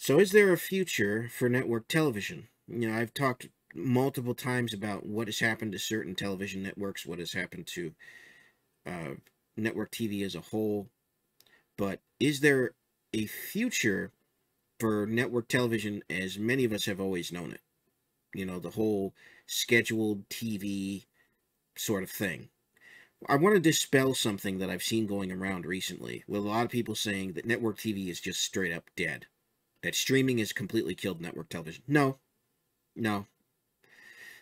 So is there a future for network television? I've talked multiple times about what has happened to certain television networks, what has happened to uh, network TV as a whole, but is there a future for network television as many of us have always known it? The whole scheduled TV sort of thing. I want to dispel something that I've seen going around recently, with a lot of people saying that network TV is just straight up dead, that streaming has completely killed network television. No, no,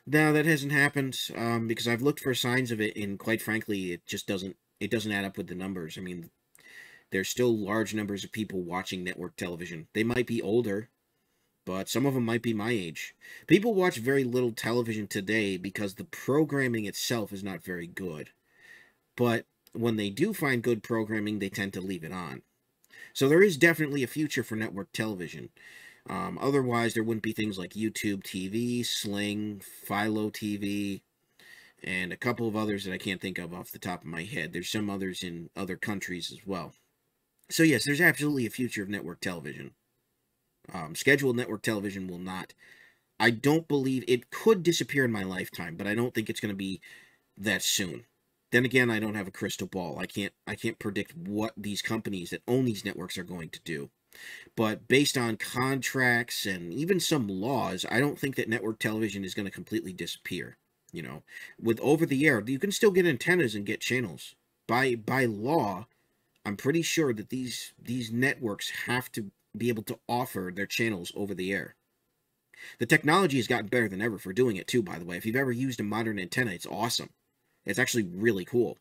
no, that hasn't happened. Because I've looked for signs of it, and quite frankly, it just doesn't. It doesn't add up with the numbers. I mean, there's still large numbers of people watching network television. They might be older, but some of them might be my age. People watch very little television today because the programming itself is not very good. But when they do find good programming, they tend to leave it on. So there is definitely a future for network television. Otherwise, there wouldn't be things like YouTube TV, Sling, Philo TV, and a couple of others that I can't think of off the top of my head. There's some others in other countries as well. So yes, there's absolutely a future of network television. Scheduled network television will not. I don't believe it could disappear in my lifetime, but I don't think it's going to be that soon. Then again, I don't have a crystal ball. I can't predict what these companies that own these networks are going to do. But based on contracts and even some laws, I don't think that network television is going to completely disappear. With over the air, you can still get antennas and get channels. By law, I'm pretty sure that these networks have to be able to offer their channels over the air. The technology has gotten better than ever for doing it too, by the way. If you've ever used a modern antenna, it's awesome. It's actually really cool.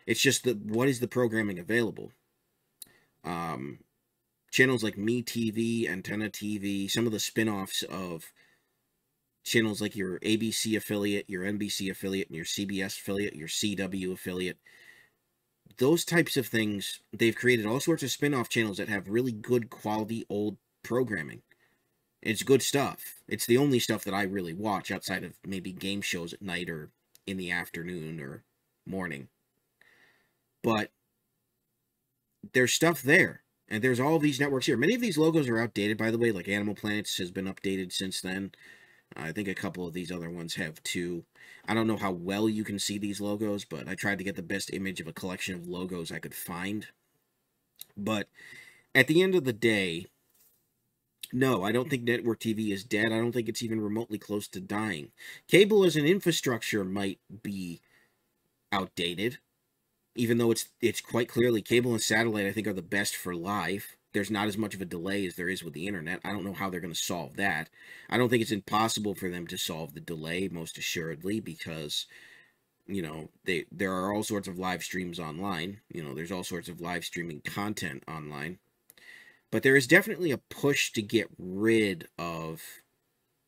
It's just that what is the programming available? Channels like Me TV, Antenna TV, some of the spin-offs of channels like your ABC affiliate, your NBC affiliate, and your CBS affiliate, your CW affiliate. Those types of things, they've created all sorts of spin-off channels that have really good quality old programming. It's good stuff. It's the only stuff that I really watch outside of maybe game shows at night or in the afternoon or morning. But there's stuff there. And there's all these networks here. Many of these logos are outdated, by the way. Like Animal Planets has been updated since then. I think a couple of these other ones have too. I don't know how well you can see these logos, but I tried to get the best image of a collection of logos I could find. But at the end of the day, no, I don't think network TV is dead. I don't think it's even remotely close to dying. Cable as an infrastructure might be outdated, even though it's quite clearly cable and satellite, I think, are the best for live. There's not as much of a delay as there is with the internet. I don't know how they're going to solve that. I don't think it's impossible for them to solve the delay, most assuredly, because, there are all sorts of live streams online. There's all sorts of live streaming content online. But there is definitely a push to get rid of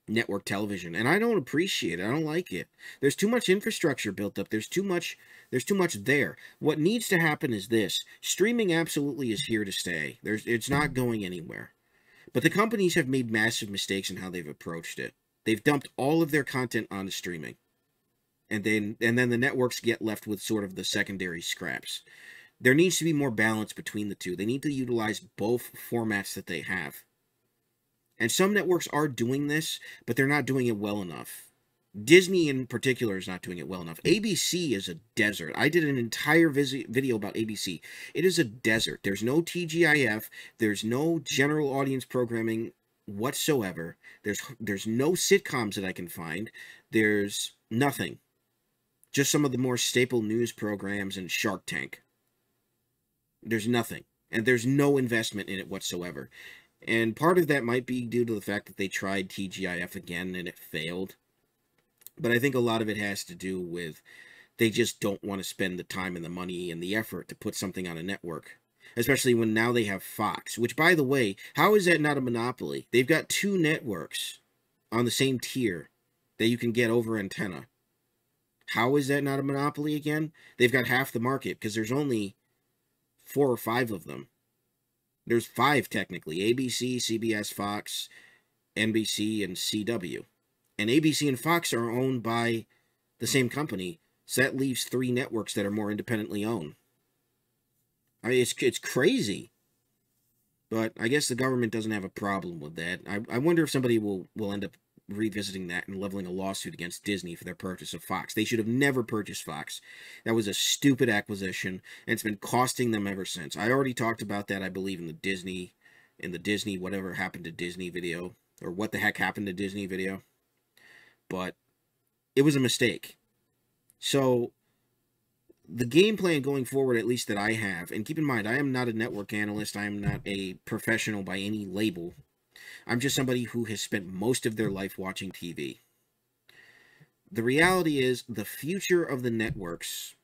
network television, and I don't appreciate it. I don't like it. There's too much infrastructure built up. There's too much there. What needs to happen is this. Streaming absolutely is here to stay. It's not going anywhere. But the companies have made massive mistakes in how they've approached it. They've dumped all of their content onto streaming. And then the networks get left with sort of the secondary scraps. There needs to be more balance between the two. They need to utilize both formats that they have. And some networks are doing this, but they're not doing it well enough. Disney in particular is not doing it well enough. ABC is a desert. I did an entire video about ABC. It is a desert. There's no TGIF. There's no general audience programming whatsoever. There's no sitcoms that I can find. There's nothing. Just some of the more staple news programs and Shark Tank. There's nothing. And there's no investment in it whatsoever. And part of that might be due to the fact that they tried TGIF again and it failed. But I think a lot of it has to do with they just don't want to spend the time and the money and the effort to put something on a network. Especially when now they have Fox. Which, by the way, how is that not a monopoly? They've got two networks on the same tier that you can get over antenna. How is that not a monopoly again? They've got half the market because there's only 4 or 5 of them. There's 5 technically. ABC, CBS, Fox, NBC, and CW. And ABC and Fox are owned by the same company, so that leaves 3 networks that are more independently owned. I mean, it's crazy. But I guess the government doesn't have a problem with that. I wonder if somebody will end up revisiting that and leveling a lawsuit against Disney for their purchase of Fox. They should have never purchased Fox. That was a stupid acquisition, and it's been costing them ever since. I already talked about that, I believe, in the Disney whatever happened to Disney video, or what the heck happened to Disney video. But it was a mistake. So the game plan going forward, at least that I have, and keep in mind, I am not a network analyst. I am not a professional by any label. I'm just somebody who has spent most of their life watching TV. The reality is, the future of the networks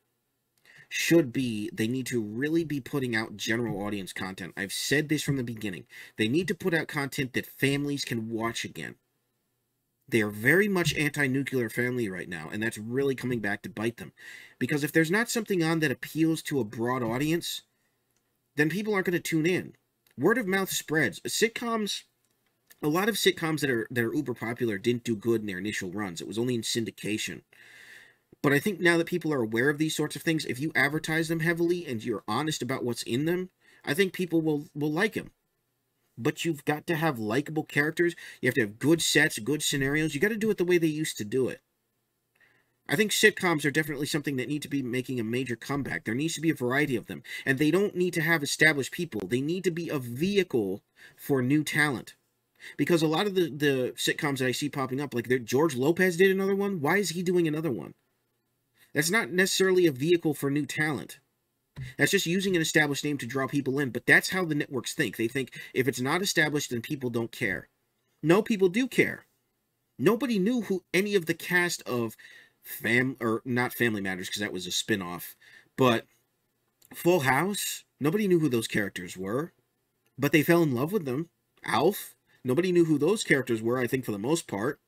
should be, they need to really be putting out general audience content. I've said this from the beginning. They need to put out content that families can watch again. They are very much anti-nuclear family right now, and that's really coming back to bite them. Because if there's not something on that appeals to a broad audience, then people aren't going to tune in. Word of mouth spreads. Sitcoms, a lot of sitcoms that are uber popular didn't do good in their initial runs. It was only in syndication. But I think now that people are aware of these sorts of things, if you advertise them heavily and you're honest about what's in them, I think people will like them. But you've got to have likable characters. You have to have good sets, good scenarios. You got to do it the way they used to do it. I think sitcoms are definitely something that need to be making a major comeback. There needs to be a variety of them. And they don't need to have established people. They need to be a vehicle for new talent. Because a lot of the sitcoms that I see popping up, like George Lopez did another one. Why is he doing another one? That's not necessarily a vehicle for new talent. That's just using an established name to draw people in. But that's how the networks think. They think if it's not established, then people don't care. No, people do care. Nobody knew who any of the cast of not Family Matters, because that was a spin-off, but Full House, nobody knew who those characters were. But they fell in love with them. Alf, nobody knew who those characters were, I think, for the most part.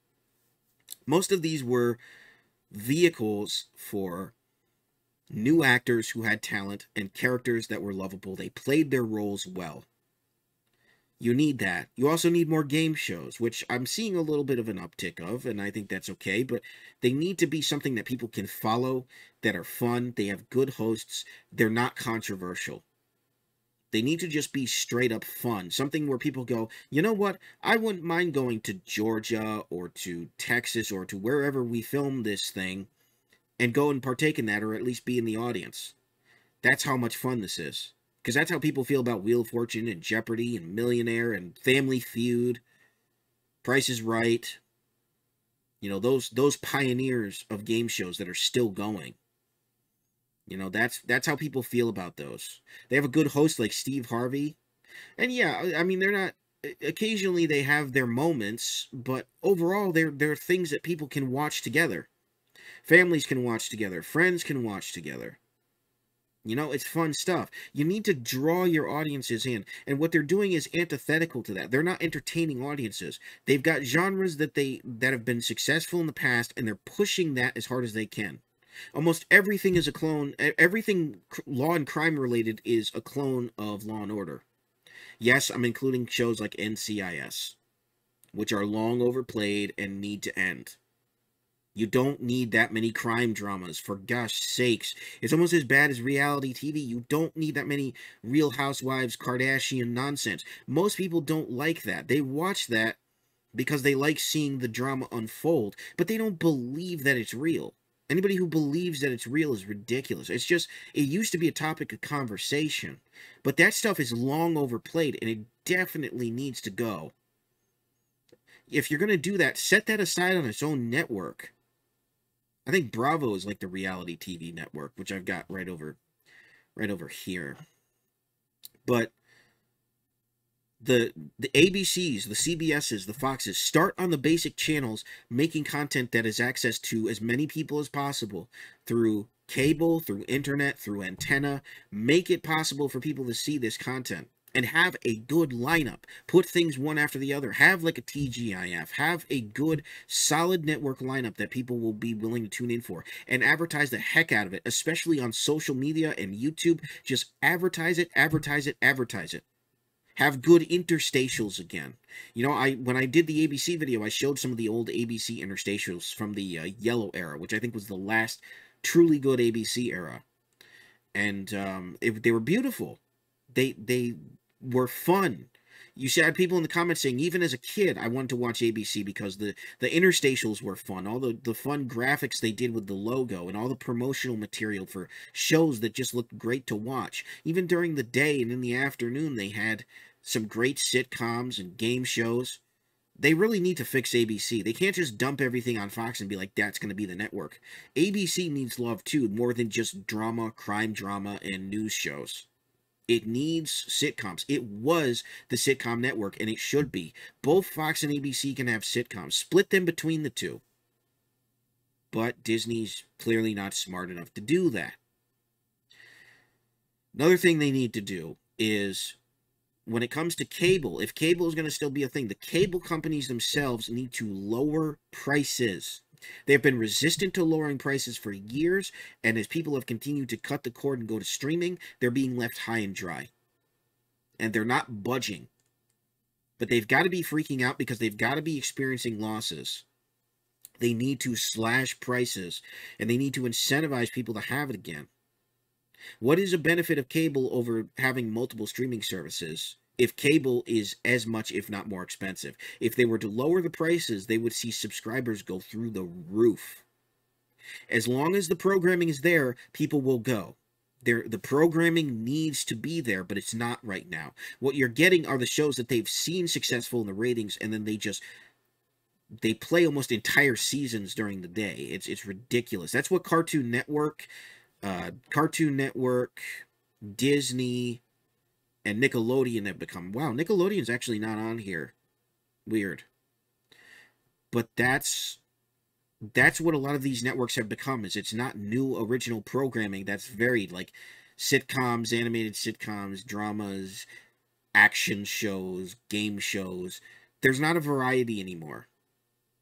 Most of these were vehicles for new actors who had talent and characters that were lovable. They played their roles well. You need that. You also need more game shows, which I'm seeing a little bit of an uptick of, and I think that's okay, but they need to be something that people can follow, that are fun, they have good hosts, they're not controversial. They need to just be straight up fun. Something where people go, you know what? I wouldn't mind going to Georgia or to Texas or to wherever we film this thing and go and partake in that, or at least be in the audience. That's how much fun this is. Because that's how people feel about Wheel of Fortune and Jeopardy and Millionaire and Family Feud, Price is Right. You know, those pioneers of game shows that are still going. You know, that's how people feel about those. They have a good host like Steve Harvey. And yeah, I mean, they're not, occasionally they have their moments, but overall they're things that people can watch together. Families can watch together. Friends can watch together. You know, it's fun stuff. You need to draw your audiences in. And what they're doing is antithetical to that. They're not entertaining audiences. They've got genres that have been successful in the past, and they're pushing that as hard as they can. Almost everything is a clone. Everything law and crime related is a clone of Law and Order. Yes, I'm including shows like NCIS, which are long overplayed and need to end. You don't need that many crime dramas, for gosh sakes. It's almost as bad as reality TV. You don't need that many Real Housewives, Kardashian nonsense. Most people don't like that. They watch that because they like seeing the drama unfold, but they don't believe that it's real. Anybody who believes that it's real is ridiculous. It's just, it used to be a topic of conversation, but that stuff is long overplayed, and it definitely needs to go. If you're going to do that, set that aside on its own network. I think Bravo is like the reality TV network, which I've got right over here. But the ABCs, the CBSs, the Foxes, start on the basic channels, making content that is access to as many people as possible through cable, through internet, through antenna. Make it possible for people to see this content. And have a good lineup. Put things one after the other. Have like a TGIF. Have a good, solid network lineup that people will be willing to tune in for. And advertise the heck out of it, especially on social media and YouTube. Just advertise it, advertise it, advertise it. Have good interstitials again. You know, when I did the ABC video, I showed some of the old ABC interstitials from the Yellow era, which I think was the last truly good ABC era. And they were beautiful. They were fun. You had people in the comments saying, even as a kid, I wanted to watch ABC because the interstitials were fun. All the fun graphics they did with the logo and all the promotional material for shows that just looked great to watch. Even during the day and in the afternoon, they had some great sitcoms and game shows. They really need to fix ABC. They can't just dump everything on Fox and be like, that's going to be the network. ABC needs love too, more than just drama, crime drama, and news shows. It needs sitcoms. It was the sitcom network, and it should be. Both Fox and ABC can have sitcoms. Split them between the two. But Disney's clearly not smart enough to do that. Another thing they need to do is, when it comes to cable, if cable is going to still be a thing, the cable companies themselves need to lower prices. They've been resistant to lowering prices for years, and as people have continued to cut the cord and go to streaming, they're being left high and dry. And they're not budging. But they've got to be freaking out because they've got to be experiencing losses. They need to slash prices, and they need to incentivize people to have it again. What is a benefit of cable over having multiple streaming services if cable is as much, if not more expensive? If they were to lower the prices, they would see subscribers go through the roof. As long as the programming is there, people will go. The programming needs to be there, but it's not right now. What you're getting are the shows that they've seen successful in the ratings, and then they play almost entire seasons during the day. It's ridiculous. That's what Cartoon Network, Disney, and Nickelodeon have become. Wow, Nickelodeon's actually not on here. Weird. But that's what a lot of these networks have become, is it's not new original programming that's varied, like sitcoms, animated sitcoms, dramas, action shows, game shows. There's not a variety anymore.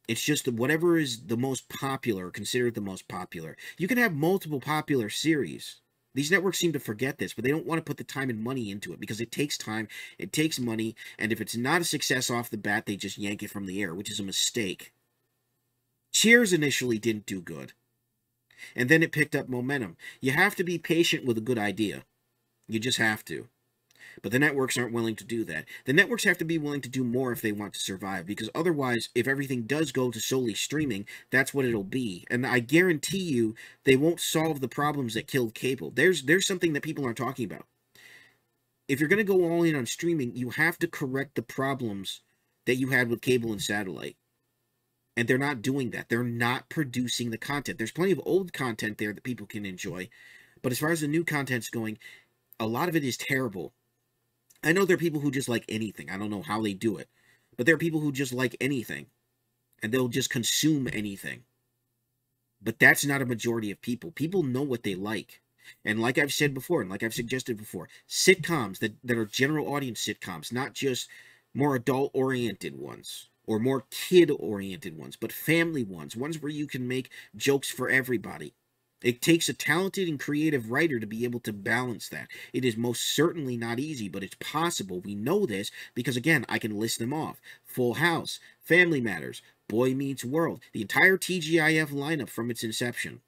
It's just whatever is the most popular, considered the most popular. You can have multiple popular series. These networks seem to forget this, but they don't want to put the time and money into it because it takes time, it takes money, and if it's not a success off the bat, they just yank it from the air, which is a mistake. Cheers initially didn't do good, and then it picked up momentum. You have to be patient with a good idea. You just have to. But the networks aren't willing to do that. The networks have to be willing to do more if they want to survive, because otherwise, if everything does go to solely streaming, that's what it'll be. And I guarantee you, they won't solve the problems that killed cable. There's something that people aren't talking about. If you're going to go all in on streaming, you have to correct the problems that you had with cable and satellite. And they're not doing that. They're not producing the content. There's plenty of old content there that people can enjoy. But as far as the new content's going, a lot of it is terrible. I know there are people who just like anything. I don't know how they do it. But there are people who just like anything. And they'll just consume anything. But that's not a majority of people. People know what they like. And like I've said before, and like I've suggested before, sitcoms that are general audience sitcoms, not just more adult-oriented ones, or more kid-oriented ones, but family ones where you can make jokes for everybody. It takes a talented and creative writer to be able to balance that. It is most certainly not easy, but it's possible. We know this because, again, I can list them off. Full House, Family Matters, Boy Meets World. The entire TGIF lineup from its inception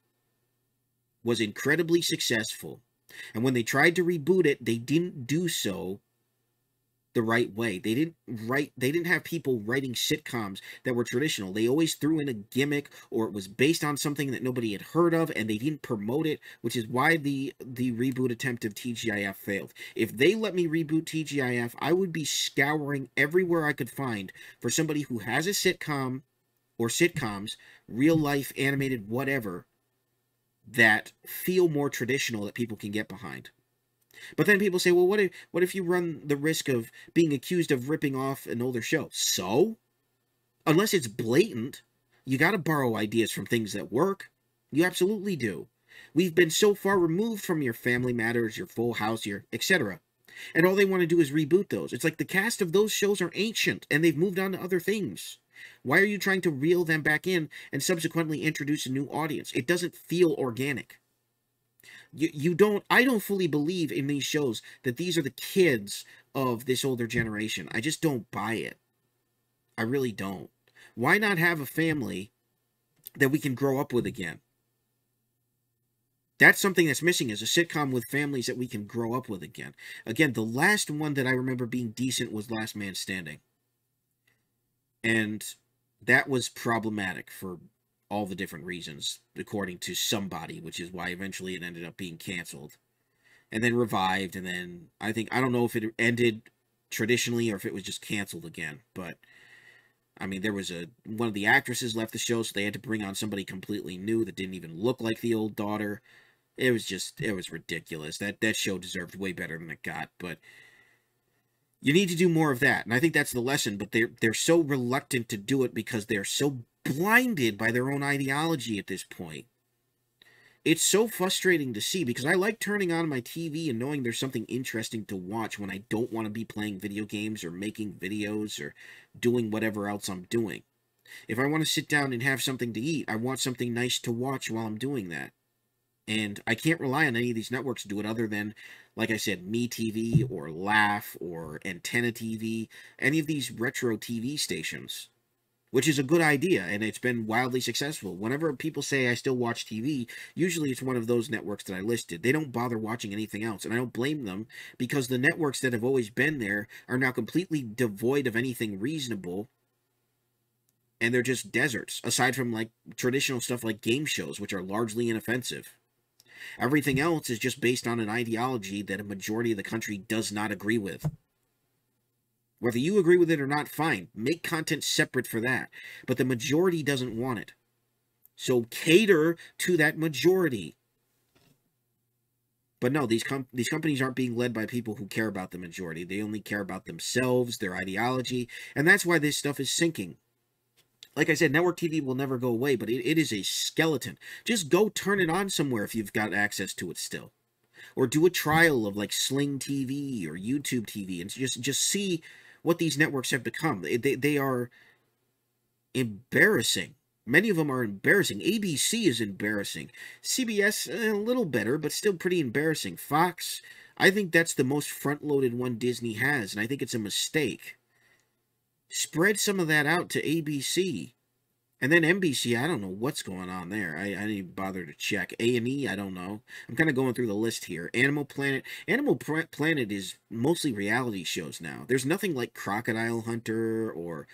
was incredibly successful. And when they tried to reboot it, they didn't do so the right way. They didn't have people writing sitcoms that were traditional. They always threw in a gimmick, or it was based on something that nobody had heard of, and they didn't promote it, which is why the reboot attempt of TGIF failed. If they let me reboot TGIF, I would be scouring everywhere I could find for somebody who has a sitcom or sitcoms, real life, animated, whatever, that feel more traditional that people can get behind. But then people say, well, what if you run the risk of being accused of ripping off an older show? So? Unless it's blatant, you got to borrow ideas from things that work. You absolutely do. We've been so far removed from your Family Matters, your Full House, your etc. And all they want to do is reboot those. It's like the cast of those shows are ancient, and they've moved on to other things. Why are you trying to reel them back in and subsequently introduce a new audience? It doesn't feel organic. I don't fully believe in these shows that these are the kids of this older generation. I just don't buy it. I really don't. Why not have a family that we can grow up with again? That's something that's missing, is a sitcom with families that we can grow up with again. Again, the last one that I remember being decent was Last Man Standing. And that was problematic for all the different reasons, according to somebody, which is why eventually it ended up being canceled. And then revived, and then I don't know if it ended traditionally or if it was just canceled again. But, I mean, there was one of the actresses left the show, so they had to bring on somebody completely new that didn't even look like the old daughter. It was ridiculous. That show deserved way better than it got, but you need to do more of that. And I think that's the lesson, but they're so reluctant to do it because they're so blinded by their own ideology at this point. It's so frustrating to see, because I like turning on my TV and knowing there's something interesting to watch when I don't want to be playing video games or making videos or doing whatever else I'm doing. If I want to sit down and have something to eat, I want something nice to watch while I'm doing that. And I can't rely on any of these networks to do it other than, like I said, MeTV or Laugh or Antenna TV, any of these retro TV stations, which is a good idea, and it's been wildly successful. Whenever people say I still watch TV, usually it's one of those networks that I listed. They don't bother watching anything else, and I don't blame them, because the networks that have always been there are now completely devoid of anything reasonable, and they're just deserts, aside from like traditional stuff like game shows, which are largely inoffensive. Everything else is just based on an ideology that a majority of the country does not agree with. Whether you agree with it or not, fine. Make content separate for that. But the majority doesn't want it. So cater to that majority. But no, these companies aren't being led by people who care about the majority. They only care about themselves, their ideology, and that's why this stuff is sinking. Like I said, network TV will never go away, but it is a skeleton. Just go turn it on somewhere if you've got access to it still. Or do a trial of like Sling TV or YouTube TV and just see what these networks have become. They are embarrassing. Many of them are embarrassing. ABC is embarrassing. CBS, a little better, but still pretty embarrassing. Fox, I think that's the most front-loaded one Disney has, and I think it's a mistake. Spread some of that out to ABC. And then NBC, I don't know what's going on there. I didn't even bother to check. A&E, I don't know. I'm kind of going through the list here. Animal Planet. Animal Planet is mostly reality shows now. There's nothing like Crocodile Hunter or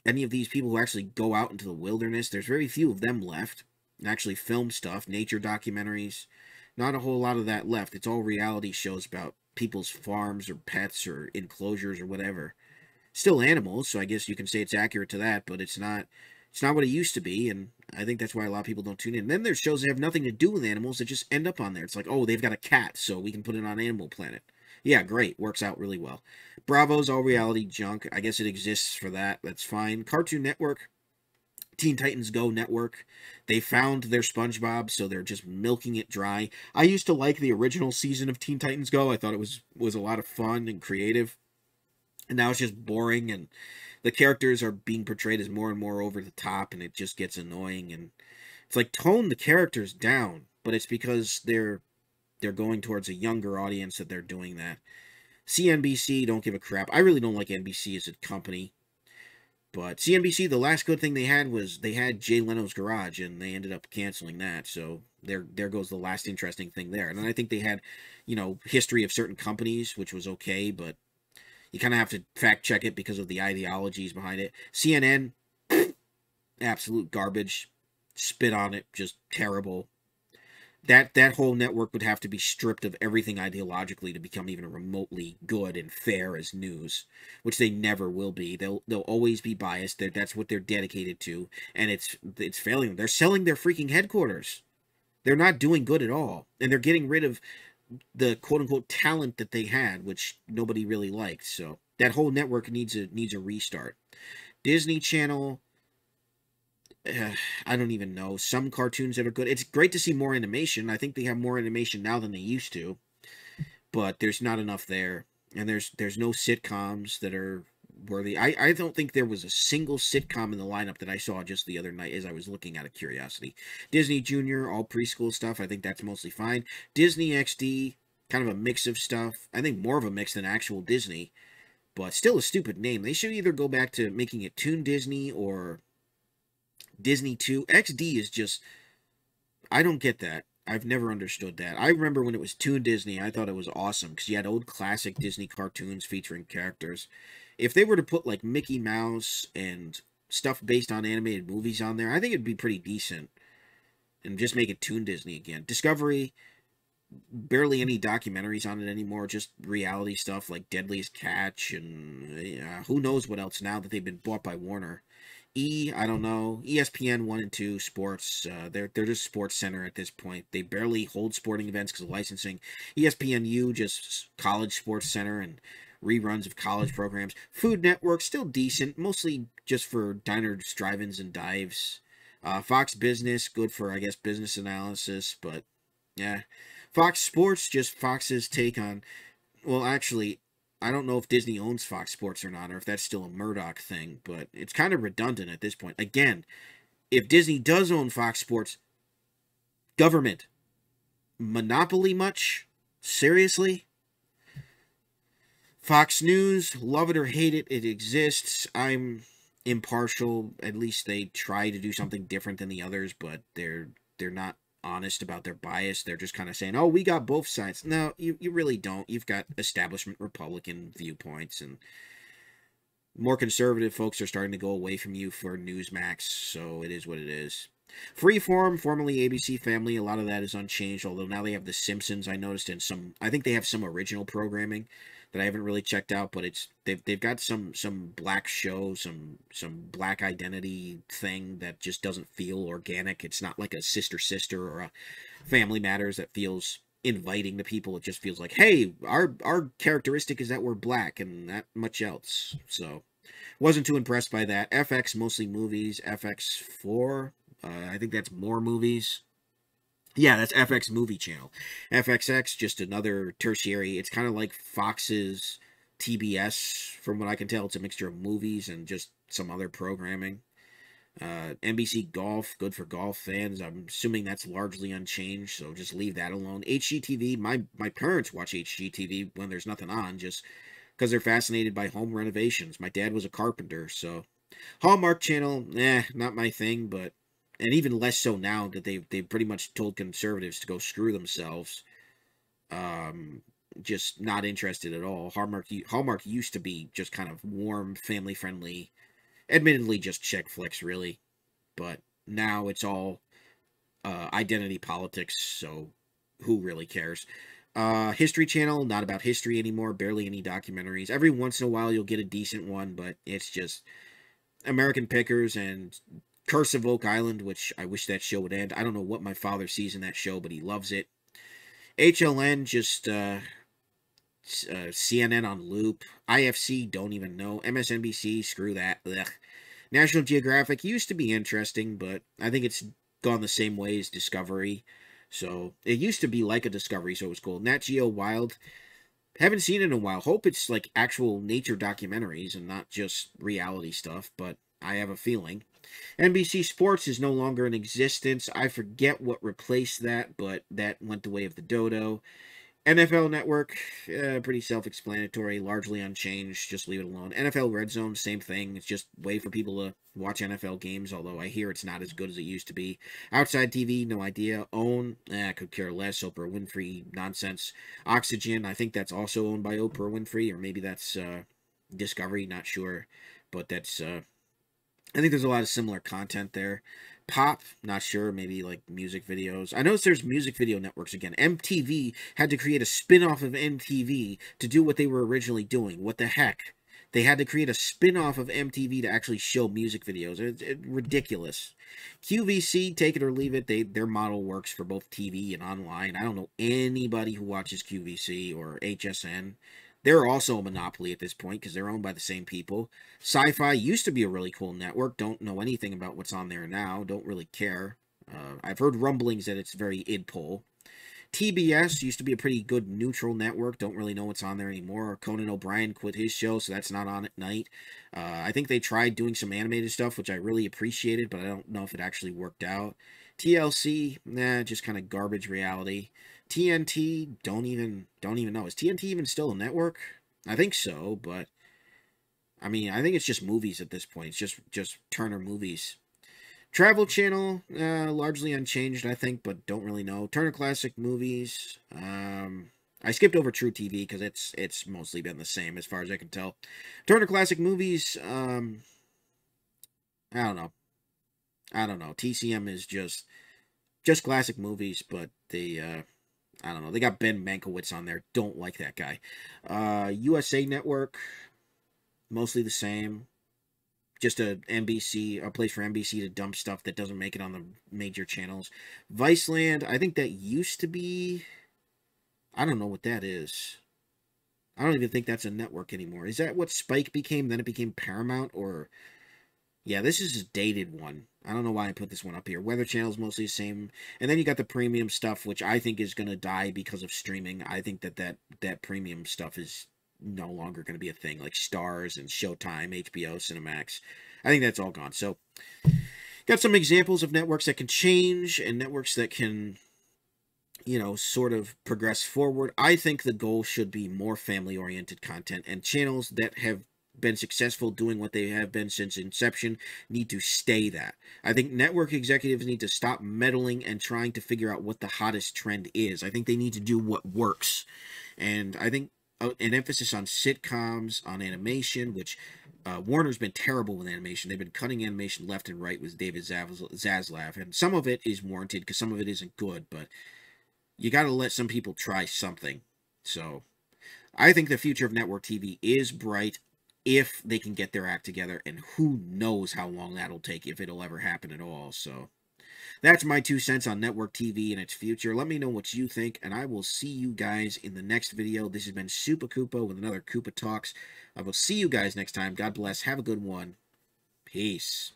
any of these people who actually go out into the wilderness. There's very few of them left. And actually film stuff, nature documentaries. Not a whole lot of that left. It's all reality shows about people's farms or pets or enclosures or whatever. Still animals, so I guess you can say it's accurate to that, but it's not what it used to be, and I think that's why a lot of people don't tune in. And then there's shows that have nothing to do with animals that just end up on there. It's like, oh, they've got a cat, so we can put it on Animal Planet. Yeah, great. Works out really well. Bravo's all reality junk. I guess it exists for that. That's fine. Cartoon Network, Teen Titans Go Network. They found their SpongeBob, so they're just milking it dry. I used to like the original season of Teen Titans Go. I thought it was a lot of fun and creative. And now it's just boring, and the characters are being portrayed as more and more over the top, and it just gets annoying. And it's like, tone the characters down, but it's because they're going towards a younger audience that they're doing that. CNBC, don't give a crap. I really don't like NBC as a company. But CNBC, the last good thing they had was they had Jay Leno's Garage, and they ended up canceling that. So there goes the last interesting thing there. And then I think they had, history of certain companies, which was okay, but you kind of have to fact check it because of the ideologies behind it. CNN, absolute garbage. Spit on it, just terrible. That whole network would have to be stripped of everything ideologically to become even remotely good and fair as news, which they never will be. They'll always be biased. That's what they're dedicated to, and it's failing them. They're selling their freaking headquarters. They're not doing good at all, and they're getting rid of the quote-unquote talent that they had, which nobody really liked. So that whole network needs a restart. Disney Channel, I don't even know. Some cartoons that are good. It's great to see more animation. I think they have more animation now than they used to, but there's not enough there. And there's no sitcoms that are worthy. I don't think there was a single sitcom in the lineup that I saw just the other night as I was looking out of curiosity. Disney Junior, all preschool stuff. I think that's mostly fine. Disney XD, kind of a mix of stuff. I think more of a mix than actual Disney, but still a stupid name. They should either go back to making it Toon Disney or Disney 2. XD is just I don't get that. I've never understood that. I remember when it was Toon Disney, I thought it was awesome because you had old classic Disney cartoons featuring characters. If they were to put like Mickey Mouse and stuff based on animated movies on there, I think it'd be pretty decent. And just make it Toon Disney again. Discovery, barely any documentaries on it anymore, just reality stuff like Deadliest Catch and who knows what else now that they've been bought by Warner. I don't know. ESPN 1 and 2 sports. They're just Sports Center at this point. They barely hold sporting events because of licensing. ESPNU just college Sports Center and reruns of college programs. Food Network still decent, mostly just for diners, drive-ins, and dives. Fox Business, good for I guess business analysis, but yeah. Fox Sports, just Fox's take on. Well, actually, I don't know if Disney owns Fox Sports or not, or if that's still a Murdoch thing, but it's kind of redundant at this point. Again, if Disney does own Fox Sports, government, monopoly much? Seriously? Fox News, love it or hate it, it exists. I'm impartial. At least they try to do something different than the others, but they're not honest about their bias. They're just kind of saying, oh, we got both sides. No, you really don't. You've got establishment Republican viewpoints, and more conservative folks are starting to go away from you for Newsmax, so it is what it is. Freeform, formerly ABC Family, a lot of that is unchanged, although now they have The Simpsons, I noticed, and I think they have some original programming that I haven't really checked out, but they've got some black show, some black identity thing that just doesn't feel organic. It's not like a Sister or a Family Matters that feels inviting to people. It just feels like, hey, our characteristic is that we're black and not much else. So wasn't too impressed by that. FX, mostly movies. FX4, I think that's more movies. Yeah, that's FX Movie Channel. FXX, just another tertiary. It's kind of like Fox's TBS, from what I can tell. It's a mixture of movies and just some other programming. NBC Golf, good for golf fans. I'm assuming that's largely unchanged, so just leave that alone. HGTV, my parents watch HGTV when there's nothing on, just because they're fascinated by home renovations. My dad was a carpenter, so Hallmark Channel, not my thing, but and even less so now that they've pretty much told conservatives to go screw themselves. Just not interested at all. Hallmark used to be just kind of warm, family friendly, admittedly just chick flicks really, but now it's all identity politics. So who really cares? History Channel, not about history anymore. Barely any documentaries. Every once in a while you'll get a decent one, but it's just American Pickers and Curse of Oak Island, which I wish that show would end. I don't know what my father sees in that show, but he loves it. HLN, just CNN on loop. IFC, don't even know. MSNBC, screw that. Ugh. National Geographic used to be interesting, but I think it's gone the same way as Discovery. So it used to be like a Discovery, so it was cool. Nat Geo Wild, haven't seen it in a while. Hope it's like actual nature documentaries and not just reality stuff, but I have a feeling. NBC Sports is no longer in existence. I forget what replaced that, but that went the way of the dodo. NFL Network, pretty self-explanatory, largely unchanged. Just leave it alone. NFL Red Zone, same thing. It's just a way for people to watch NFL games, although I hear it's not as good as it used to be. Outside TV, no idea. Own, could care less. Oprah Winfrey, nonsense. Oxygen, I think that's also owned by Oprah Winfrey, or maybe that's Discovery, not sure. But that's, I think there's a lot of similar content there. Pop, not sure, maybe like music videos. I noticed there's music video networks again. MTV had to create a spin-off of MTV to do what they were originally doing. What the heck? They had to create a spin-off of MTV to actually show music videos. It's ridiculous. QVC, take it or leave it. Their model works for both TV and online. I don't know anybody who watches QVC or HSN. They're also a monopoly at this point because they're owned by the same people. Sci-Fi used to be a really cool network. Don't know anything about what's on there now. Don't really care. I've heard rumblings that it's very id-pol. TBS used to be a pretty good neutral network. Don't really know what's on there anymore. Conan O'Brien quit his show, so that's not on at night. I think they tried doing some animated stuff, which I really appreciated, but I don't know if it actually worked out. TLC, just kind of garbage reality. TNT, don't even know. Is TNT even still a network? I think so, but I mean, I think it's just movies at this point. It's just Turner Movies. Travel Channel, largely unchanged, I think, but don't really know. Turner Classic Movies. I skipped over True TV because it's mostly been the same as far as I can tell. Turner Classic Movies. I don't know. I don't know. TCM is just classic movies, but they I don't know. They got Ben Mankiewicz on there. Don't like that guy. USA Network, mostly the same. Just a place for NBC to dump stuff that doesn't make it on the major channels. Viceland, I think that used to be. I don't know what that is. I don't even think that's a network anymore. Is that what Spike became? Then it became Paramount, or yeah, this is a dated one. I don't know why I put this one up here. Weather Channel is mostly the same. And then you got the premium stuff, which I think is going to die because of streaming. I think that premium stuff is no longer going to be a thing. Like Stars and Showtime, HBO, Cinemax. I think that's all gone. So, got some examples of networks that can change and networks that can, sort of progress forward. I think the goal should be more family-oriented content, and channels that have been successful doing what they have been since inception need to stay that. I think network executives need to stop meddling and trying to figure out what the hottest trend is. I think they need to do what works. And I think an emphasis on sitcoms, on animation, which Warner's been terrible with animation. They've been cutting animation left and right with David Zaslav, and some of it is warranted because some of it isn't good, but you got to let some people try something. So I think the future of network TV is bright if they can get their act together, and who knows how long that'll take, if it'll ever happen at all. So that's my 2 cents on network TV and its future. Let me know what you think, and I will see you guys in the next video. This has been Super Koopa with another Koopa Talks. I will see you guys next time. God bless. Have a good one. Peace.